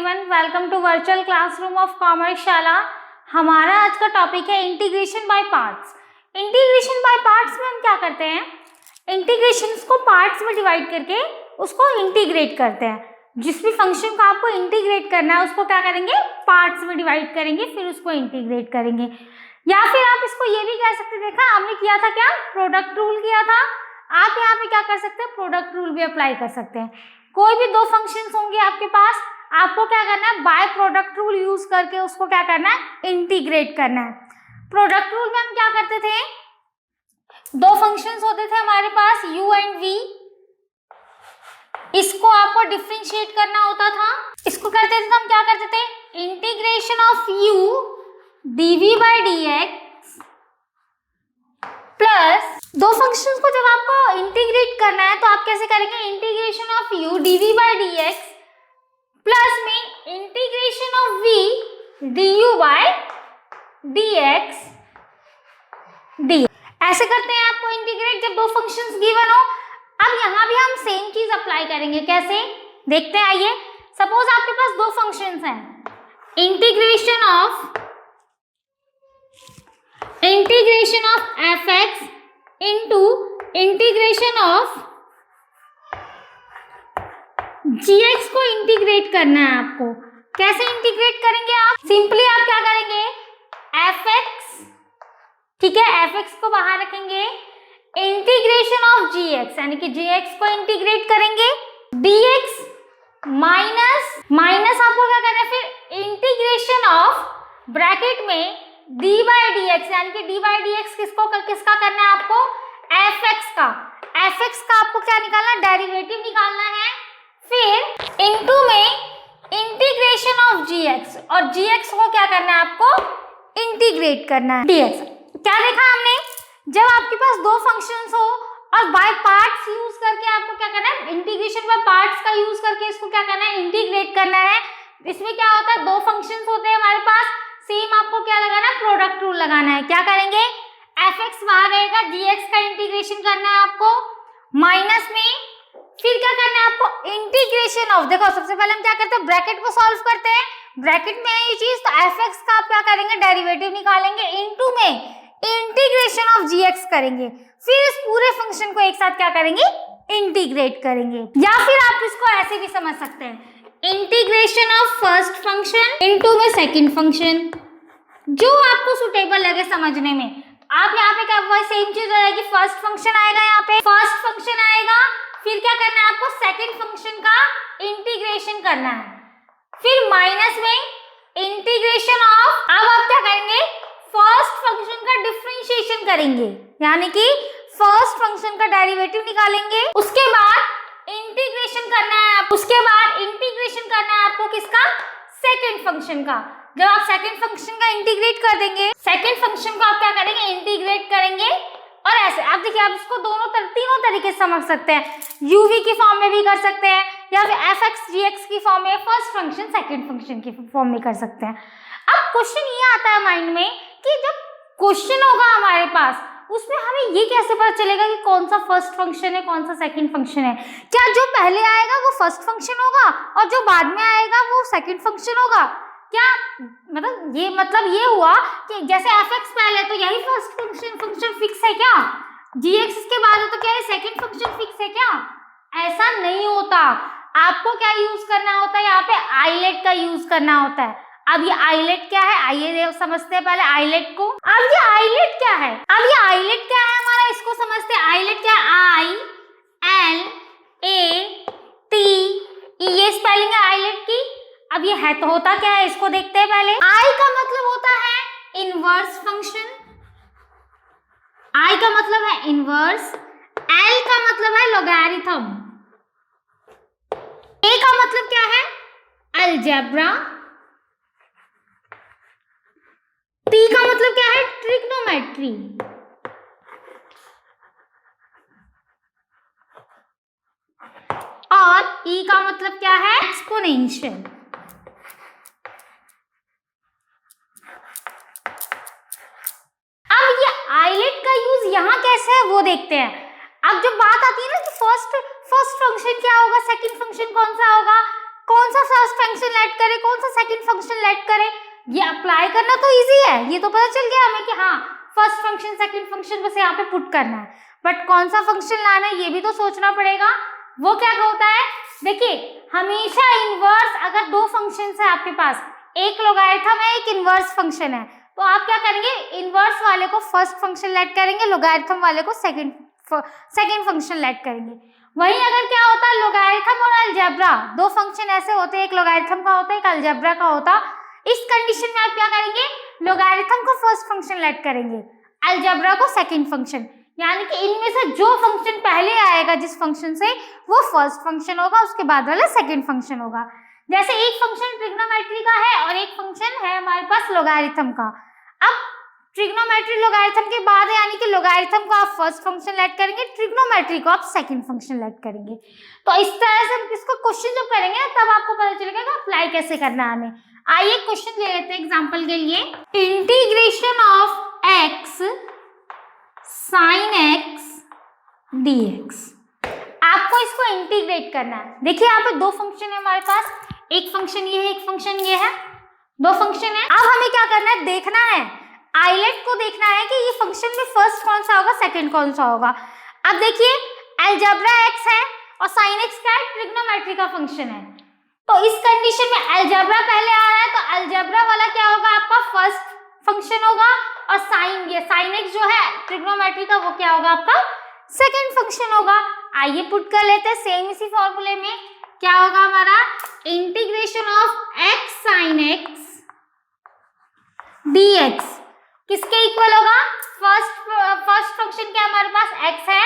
Everyone, welcome to virtual classroom of commerce Shala. हमारा आज का टॉपिक है integration by parts. Integration by parts में हम क्या करते हैं, इंटीग्रेशंस को पार्ट्स में डिवाइड करके उसको इंटीग्रेट करते हैं। जिस भी फंक्शन को आपको इंटीग्रेट करना है उसको क्या करेंगे, पार्ट्स में डिवाइड करेंगे, फिर उसको इंटीग्रेट करेंगे। या फिर आप इसको ये भी कह सकते हैं, देखा हमने किया था क्या, प्रोडक्ट रूल किया था। आप यहाँ पे क्या कर सकते हैं, प्रोडक्ट रूल भी अप्लाई कर सकते हैं। कोई भी दो फंक्शंस होंगे आपके पास, आपको क्या करना है, बाय प्रोडक्ट रूल यूज करके उसको क्या करना है, इंटीग्रेट करना है। प्रोडक्ट रूल में हम क्या करते थे, दो फंक्शंस होते थे हमारे पास u एंड v, इसको आपको डिफरेंशिएट करना होता था। इसको करते थे तो हम क्या करते थे, integration of u dv by dx plus, दो फंक्शंस को जब आपको इंटीग्रेट करना है तो आप कैसे करेंगे, integration of u dv by dx plus में integration of v du by dx dy। ऐसे करते हैं आपको इंटीग्रेट जब दो फंक्शंस गिवन हो। अब यहाँ भी हम सेम चीज अप्लाई करेंगे, कैसे देखते हैं, आइए। सपोज आपके पास दो फंक्शंस हैं, integration of fx into integration of gx को इंटीग्रेट करना है आपको। कैसे इंटीग्रेट करेंगे आप, सिंपली आप क्या करेंगे, fx, ठीक है, fx को बाहर रखेंगे, इंटीग्रेशन ऑफ gx यानी कि gx को इंटीग्रेट करेंगे, dx माइनस आपको क्या करना है, फिर इंटीग्रेशन ऑफ ब्रैकेट में d बाई dx यानी कि d बाई dx किसका करना है आपको, fx का आपको क्या निकालना है, डेरिवेटिव निकालना है। फिर इनटू में इंटीग्रेशन ऑफ gx, और gx को क्या करना है आपको, इंटीग्रेट करना है dx। क्या देखा हमने, जब आपके पास दो फंक्शंस हो और बाय पार्ट्स यूज करके आपको क्या करना है, इंटीग्रेशन बाय पार्ट्स का यूज करके इसको क्या करना है, इंटीग्रेट करना है। इसमें क्या होता है, दो फंक्शंस होते हैं हमारे पास, सेम आपको क्या लगाना है, प्रोडक्ट रूल लगाना है। क्या करेंगे, fx बाहर रहेगा, gx का इंटीग्रेशन करना है आपको, माइनस में फिर क्या करना है आपको, इंटीग्रेशन ऑफ, देखो सबसे पहले हम क्या करते हैं, ब्रैकेट को सॉल्व करते हैं, ब्रैकेट में है ये चीज, तो fx का आप क्या करेंगे, डेरिवेटिव निकालेंगे, इनटू में इंटीग्रेशन ऑफ gx करेंगे, फिर इस पूरे फंक्शन को एक साथ क्या करेंगे, इंटीग्रेट करेंगे। या फिर आप इसको ऐसे भी समझ सकते हैं, integration of first function into में सेकंड फंक्शन, जो आपको सुटेबल लगे समझने में। आप यहाँ पे क्या, वही सेम चीज हो जाएगी, फर्स्ट फंक्शन आएगा, यहाँ पे फर्स्ट फंक्शन आएगा, फिर क्या करना है आपको, सेकंड फंक्शन का इंटीग्रेशन करना है, फिर माइनस में इंटीग्रेशन ऑफ, अब आप क्या करेंगे, फर्स्ट फंक्शन का डिफरेंशिएशन करेंगे, यानी कि फर्स्ट फंक्शन का डेरिवेटिव निकालेंगे, उसके बाद इंटीग्रेशन करना है, उसके बाद इंटीग्रेशन करना है आपको किसका, सेकंड फंक्शन का। जब आप सेकंड फंक्शन का इंटीग्रेट कर देंगे, सेकंड फंक्शन को आप क्या करेंगे, इंटीग्रेट करेंगे। और ऐसे आप देखिए, आप इसको तीनों तरीके से समझ सकते हैं, uv की फॉर्म में भी कर सकते हैं, या फिर fx gx की फॉर्म में, फर्स्ट फंक्शन सेकंड फंक्शन की फॉर्म में कर सकते हैं। अब क्वेश्चन ये आता है माइंड में कि जब क्वेश्चन होगा हमारे पास, उसमें हमें ये कैसे पता चलेगा कि कौन सा फर्स्ट फंक्शन है, कौन सा सेकंड फंक्शन है। क्या जो पहले आएगा वो फर्स्ट फंक्शन होगा और जो बाद में आएगा वो सेकंड फंक्शन होगा? क्या मतलब ये हुआ कि जैसे fx पहले तो यही फर्स्ट फंक्शन फिक्स है क्या, gx इसके बाद है तो क्या ये सेकंड फंक्शन फिक्स है क्या? ऐसा नहीं होता। आपको क्या यूज करना होता है, यहाँ पे आइलेट का यूज करना होता है। अब ये आइलेट क्या है, आइए समझते हैं पहले आइलेट को। अब ये आइलेट क्या है, हमारा, इसको समझते हैं। आइलेट क्या है, ILAT, ये स्पेलिंग है आइलेट की। अब ये है तो होता क्या है, इसको देखते हैं पहले। I का मतलब होता है इनवर्स फंक्शन, I का मतलब है इनवर्स, L का मतलब है लॉगरिथम, A का मतलब क्या है, अलजेब्रा, T का मतलब क्या है, ट्रिग्नोमेट्री, और E का मतलब क्या है, एक्सपोनेंशियल। अब ये आइलेट का यूज यहाँ कैसे है वो देखते हैं। अब जब बात आती है ना कि फर्स्ट फंक्शन क्या होगा, सेकंड फंक्शन कौन सा होगा, कौन सा फर्स्ट फंक्शन लेट करे, कौन सा सेकंड फंक्शन लेट करे, ये अप्लाई करना तो इजी है, ये तो पता चल गया हमें कि हाँ फर्स्ट फंक्शन सेकंड फंक्शन बस यहाँ पे पुट करना है, बट कौन सा फंक्शन लाना है ये भी तो सोचना पड़ेगा। वो क्या होता है, देखिए हमेशा इनवर्स, अगर दो फंक्शंस है आपके पास, एक लोगारिथम है एक इनवर्स फंक्शन है, तो आप क्या करेंगे, इनवर्स वाले को फर्स्ट फंक्शन लेट करेंगे, लोगारिथम वाले को सेकंड फंक्शन लेट करेंगे। वहीं अगर क्या होता है, लोगारिथम और अलजेब्रा, दो फंक्शन ऐसे होते हैं, एक लोगारिथम का होता है एक अलजेब्रा का होता, इस कंडीशन में आप क्या करेंगे, लोगारिथम को फर्स्ट फंक्शन लेट करेंगे, अलजेब्रा को सेकंड फंक्शन, यानी कि इनमें से जो फंक्शन पहले आएगा जिस फंक्शन से, वो फर्स्ट फंक्शन होगा, उसके बाद वाला सेकंड फंक्शन होगा। जैसे एक फंक्शन ट्रिग्नोमेट्री का है और एक फंक्शन है हमारे पास लोगारिथम का। अब ट्रिग्नोमेट्री लोगारिथम के बाद है, यानी कि लोगारिथम को आप फर्स्ट फंक्शन लेट करेंगे, ट्रिग्नोमेट्री को आप सेकंड फंक्शन लेट करेंगे। तो इस तरह से हम इसको क्वेश्चन जब करेंगे तब आपको पता चलेगा कि अप्लाई कैसे करना है हमें। आइए क्वेश्चन ले लेते हैं एग्जांपल के लिए। Integration of x sin x dx, आपको इसको इंटीग्रेट करना है। देखिए यहाँ पे दो फंक्शन है हमारे पास, एक फंक्शन ये है एक फंक्शन ये है, दो फंक्शन है। अब हमें क्या करना है, देखना है आइलेट को, देखना है कि ये फंक्शन में फर्स्ट कौन सा होगा सेकंड कौन सा होगा। अब देखिए अलजेब्रा x है और sin x क्या है, ट्रिग्नोमेट्री का फंक्शन है, तो इस कंडीशन में अलजेब्रा पहले आ रहा है, तो अलजेब्रा वाला क्या होगा आपका फर्स्ट फंक्शन होगा, और sin x जो है ट्रिग्नोमेट्री का वो क्या होगा आपका सेकंड फंक्शन होगा। आइए पुट कर लेते हैं सेम इसी फॉर्मूले में, क्या होगा हमारा, integration of x sin x dx किसके इक्वल होगा, फर्स्ट फंक्शन क्या हमारे पास x है,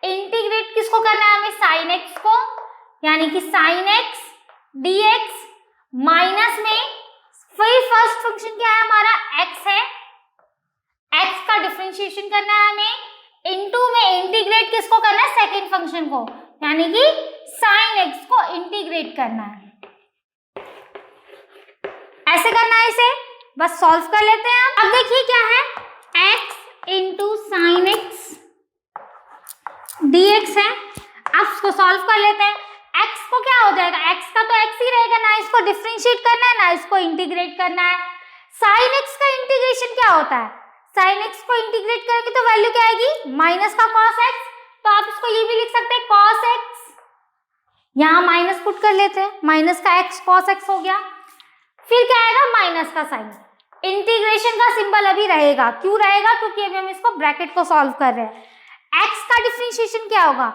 इंटीग्रेट किसको करना है हमें, sin x को, यानी कि sin x dx माइनस में फिर फर्स्ट फंक्शन क्या है हमारा x है, x का डिफरेंशिएशन करना है हमें, इनटू में इंटीग्रेट किसको करना है, सेकंड फंक्शन को, यानी कि sin x को इंटीग्रेट करना है। ऐसे करना है इसे, बस सॉल्व कर लेते हैं हम। अब देखिए क्या है, x into sin x dx है, अब इसको सॉल्व कर लेते हैं। x को क्या हो जाएगा, x का तो x ही रहेगा, ना इसको डिफरेंशिएट करना है ना इसको इंटीग्रेट करना है। sin x का इंटीग्रेशन क्या होता है, sin x को इंटीग्रेट करेंगे तो वैल्यू क्या आएगी, माइनस का cos x, तो आप इसको ये भी लिख सकते हैं cos x, यहाँ माइनस पुट कर लेते हैं, माइनस का x cos x हो गया, फिर क्या आएगा माइनस का साइन, इंटीग्रेशन का सिंबल अभी रहेगा, क्यों रहेगा, क्योंकि अभी हम इसको ब्रैकेट को सॉल्व कर रहे हैं। x का डिफरेंशिएशन क्या होगा,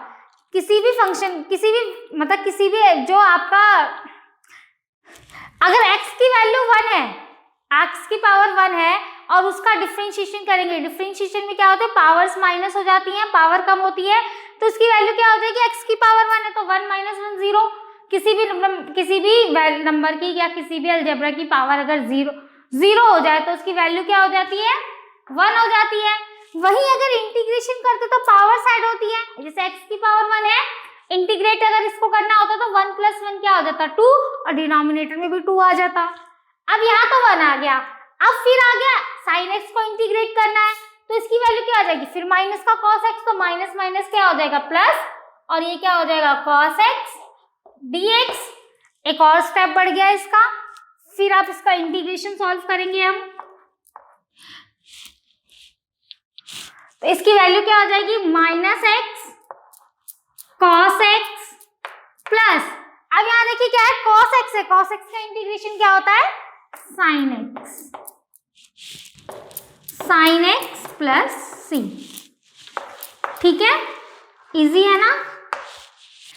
किसी भी फंक्शन, किसी भी जो आपका, अगर x की वैल्यू 1 है, x की पावर 1 है और उसका डिफरेंशिएशन करेंगे, डिफरेंशिएशन में क्या होता है, पावर्स माइनस हो जाती हैं, पावर कम होती है, तो इसकी वैल्यू क्या हो जाएगी, x की पावर 1 है तो 1 माइनस 1 0, किसी भी नंबर की या किसी भी अलजेब्रा की पावर अगर जीरो हो जाए तो उसकी वैल्यू क्या हो जाती है, 1 हो जाती है। वहीं अगर इंटीग्रेशन करते तो पावर साइड होती है, जैसे x की पावर 1 है, इंटीग्रेट अगर इसको करना होता तो 1 प्लस 1 क्या हो जाता, 2, और डिनोमिनेटर में भी 2 आ जाता। अब यहाँ तो 1 आ गया, अब फिर आ गया sin x को इंटीग्रेट करना है, तो इसकी वैल्यू क्या आ जाएगी, फिर माइनस का cos x, तो माइनस माइनस क्या हो जाएगा प्लस, और ये क्या हो जाएगा cos x dx, एक और स्टेप बढ़ गया इसका, फिर आप इसका इंटीग्रेशन सॉल्व करेंगे हम, तो इसकी वैल्यू क्या हो जाएगी, minus x cos x plus, अब यहाँ देखिए क्या है, cos x है, cos x का इंटीग्रेशन क्या होता है, sin x प्लस c, ठीक है, इजी है ना।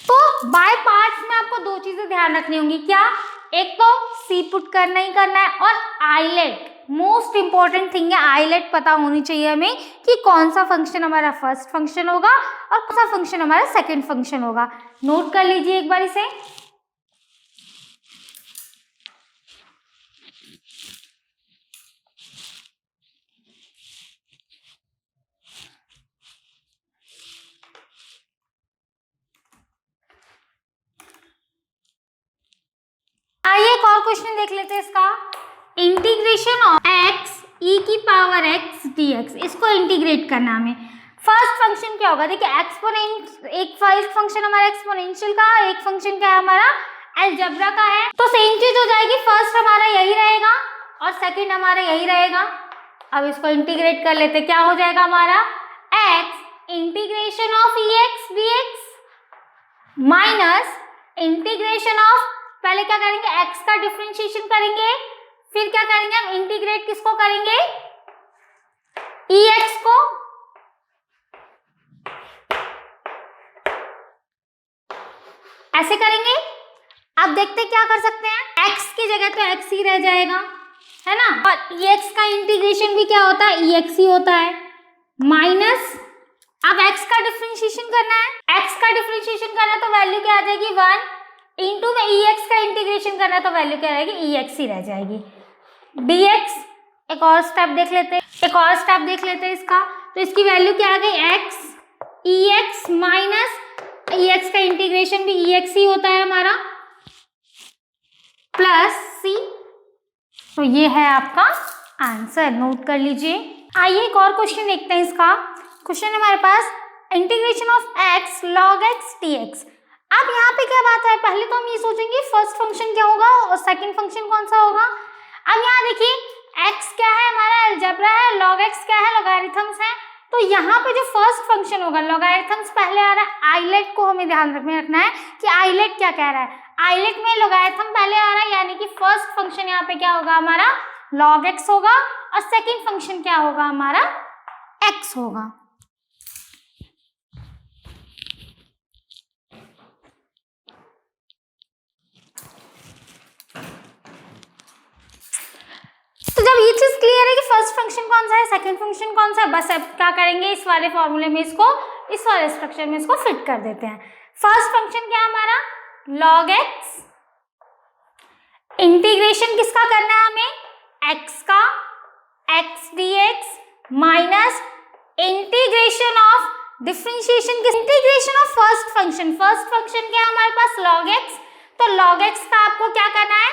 तो बाय पार्ट्स में आपको दो चीजें ध्यान रखनी होंगी, क्या, एक तो सी पुट करना ही करना है, और आइलेट, मोस्ट इंपॉर्टेंट थिंग है, आइलेट पता होनी चाहिए हमें कि कौन सा फंक्शन हमारा फर्स्ट फंक्शन होगा और कौन सा फंक्शन हमारा सेकंड फंक्शन होगा। नोट कर लीजिए एक बार इसे। आइए एक और क्वेश्चन देख लेते हैं इसका, इंटीग्रेशन ऑफ x e की पावर x dx, इसको इंटीग्रेट करना हमें। फर्स्ट फंक्शन क्या होगा, देखिए एक्सपोनेंट, एक फंक्शन हमारा एक्सपोनेंशियल का, एक फंक्शन क्या है हमारा अलजेब्रा का है, तो सेम चीज हो जाएगी, फर्स्ट हमारा यही रहेगा और सेकंड हमारा यही रहेगा। अब इसको इंटीग्रेट कर लेते, क्या हो जाएगा हमारा x integration of ex dx minus integration of, पहले क्या करेंगे x का डिफरेंशिएशन करेंगे, फिर क्या करेंगे हम इंटीग्रेट किसको करेंगे ex को, ऐसे करेंगे। अब देखते क्या कर सकते हैं, x की जगह तो x ही रह जाएगा है ना, और ex का इंटीग्रेशन भी क्या होता है ex ही होता है, माइनस अब x का डिफरेंशिएशन करना है, x का डिफरेंशिएशन करना है तो वैल्यू क्या आ जाएगी 1 इंटू में ex का इंटीग्रेशन करना है तो वैल्यू क्या रहेगी ex ही रह जाएगी dx। एक और स्टेप देख लेते हैं, इसका, तो इसकी वैल्यू क्या आ गई x ex माइनस ex का इंटीग्रेशन भी ex ही होता है हमारा प्लस c, तो ये है आपका आंसर, नोट कर लीजिए। आइए एक और क्वेश्चन देखते हैं। इसका क्वेश्चन है हमारे पास integration of x log x dx। अब यहाँ पे क्या बात है, पहले तो हम ये सोचेंगे फर्स्ट फंक्शन क्या होगा और सेकंड फंक्शन कौन सा होगा। अब यहाँ देखिए x क्या है हमारा अलजेब्रा है, log x क्या है लॉगरिथम्स है, तो यहाँ पे जो फर्स्ट फंक्शन होगा लॉगरिथम्स पहले आ रहा है, आइलेट को हमें ध्यान रखना है कि आइलेट क्या कह रहा है, आइलेट में लॉगरिथम पहले आ रहा है, यानी कि फर्स्ट फंक्शन यहाँ पे क्या होगा हमारा log x होगा और सेकंड फंक्शन क्या होगा हमारा x होगा। तो जब ये चीज क्लियर है कि फर्स्ट फंक्शन कौन सा है सेकंड फंक्शन कौन सा है, बस अब क्या करेंगे इस वाले फॉर्मूले में इसको, इस वाले स्ट्रक्चर में इसको फिट कर देते हैं। फर्स्ट फंक्शन क्या है हमारा log x, इंटीग्रेशन किसका करना है हमें x का, x dx minus integration of differentiation किस, इंटीग्रेशन ऑफ फर्स्ट फंक्शन क्या है हमारे पास log x, तो log x का आपको क्या करना है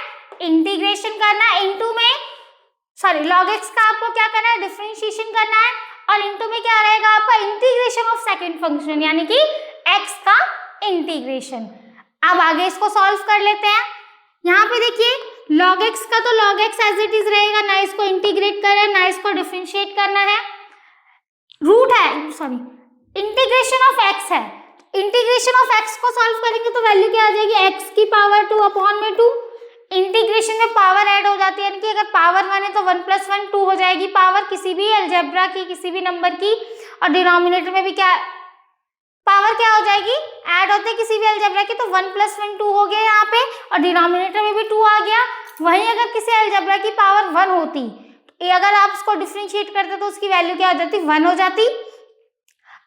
इंटीग्रेशन करना है, इनटू में log x का आपको क्या करना है डिफरेंशिएशन करना है, और इनटू में क्या रहेगा आपका इंटीग्रेशन ऑफ सेकंड फंक्शन यानी कि x का इंटीग्रेशन। अब आगे इसको सॉल्व कर लेते हैं। यहाँ पे देखिए log x का तो log x as it is रहेगा, ना इसको इंटीग्रेट करना है ना इसको डिफरेंशिएट करना है, रूट है इंटीग्रेशन ऑफ x है, इंटीग्रेशन ऑफ x को सॉल्व करेंगे तो वैल्यू क्या आ जाएगी x की पावर 2 अपॉन में 2, इंटीग्रेशन में पावर ऐड हो जाती है, यानी कि अगर पावर 1 है तो 1 + 1 2 हो जाएगी पावर किसी भी अलजेब्रा की किसी भी नंबर की, और डिनोमिनेटर में भी क्या पावर क्या हो जाएगी ऐड होते किसी भी अलजेब्रा की, तो 1 + 1 2 हो गया यहाँ पे, और डिनोमिनेटर में भी 2 आ गया। वहीं अगर किसी अलजेब्रा की पावर 1 होती, अगर आप उसको डिफरेंशिएट करते तो उसकी वैल्यू क्या हो जाती 1 हो जाती।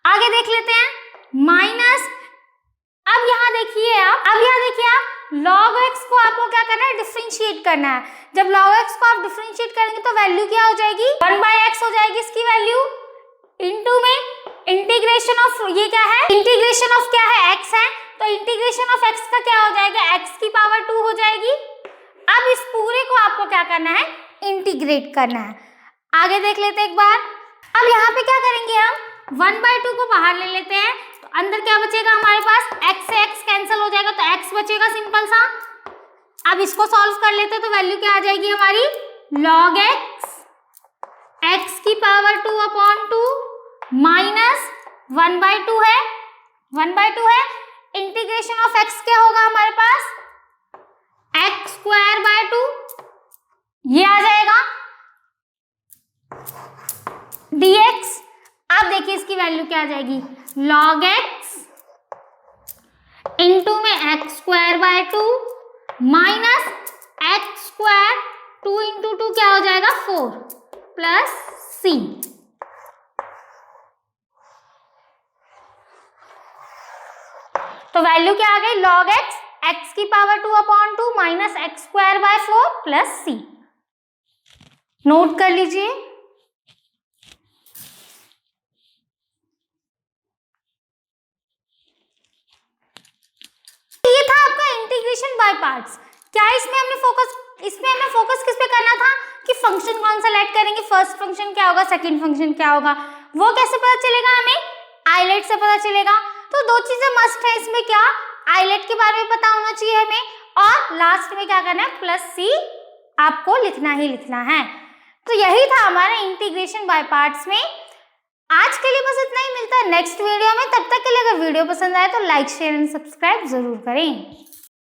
आगे देख लेते हैं माइनस, अब यहाँ देखिए आप log x को आपको क्या करना है डिफरेंशिएट करना है, जब log x को आप डिफरेंशिएट करेंगे तो वैल्यू क्या हो जाएगी 1/x हो जाएगी इसकी वैल्यू, इनटू में इंटीग्रेशन ऑफ ये क्या है इंटीग्रेशन ऑफ क्या है x है, तो इंटीग्रेशन ऑफ x का क्या हो जाएगा x की पावर 2 हो जाएगी। अब इस पूरे को आपको क्या करना है इंटीग्रेट करना है। आगे देख लेते हैं एक बार। अब यहाँ पे क्या करेंगे हम 1/2 को बाहर ले लेते हैं, तो अंदर क्या बचेगा हमारे पास x से x कैंसिल हो जाएगा तो x बचेगा सिंपल सा। अब इसको सॉल्व कर लेते हैं तो वैल्यू क्या आ जाएगी हमारी log x की पावर 2 अपॉन 2 माइनस 1/2 है, इंटीग्रेशन ऑफ x क्या होगा हमारे पास x²/2 ये आ जाएगा dx। अब देखिए इसकी वैल्यू क्या आ जाएगी log x इंटू में x²/2 माइनस x², 2 इंटू 2 क्या हो जाएगा 4 प्लस c। तो वैल्यू क्या आ गई log x की power 2 upon 2 minus x²/4 plus c। Note कर लीजिए। ये था आपका इंटीग्रेशन बाय पार्ट्स। क्या इसमें हमने फोकस किस पे करना था कि फंक्शन कौन सा सेलेक्ट करेंगे, फर्स्ट फंक्शन क्या होगा सेकंड फंक्शन क्या होगा, वो कैसे पता चलेगा हमें आइलेट से पता चलेगा। तो दो चीजें मस्ट है इसमें, क्या आइलेट के बारे में पता होना चाहिए हमें, और लास्ट में क्या करना है, प्लस सी आपको लिखना ही लिखना है। तो यही था हमारा इंटीग्रेशन बाय पार्ट्स में। आज के लिए बस इतना ही, मिलता है नेक्स्ट वीडियो में। तब तक के लिए अगर वीडियो पसंद आए तो लाइक शेयर एंड सब्सक्राइब जरूर करें।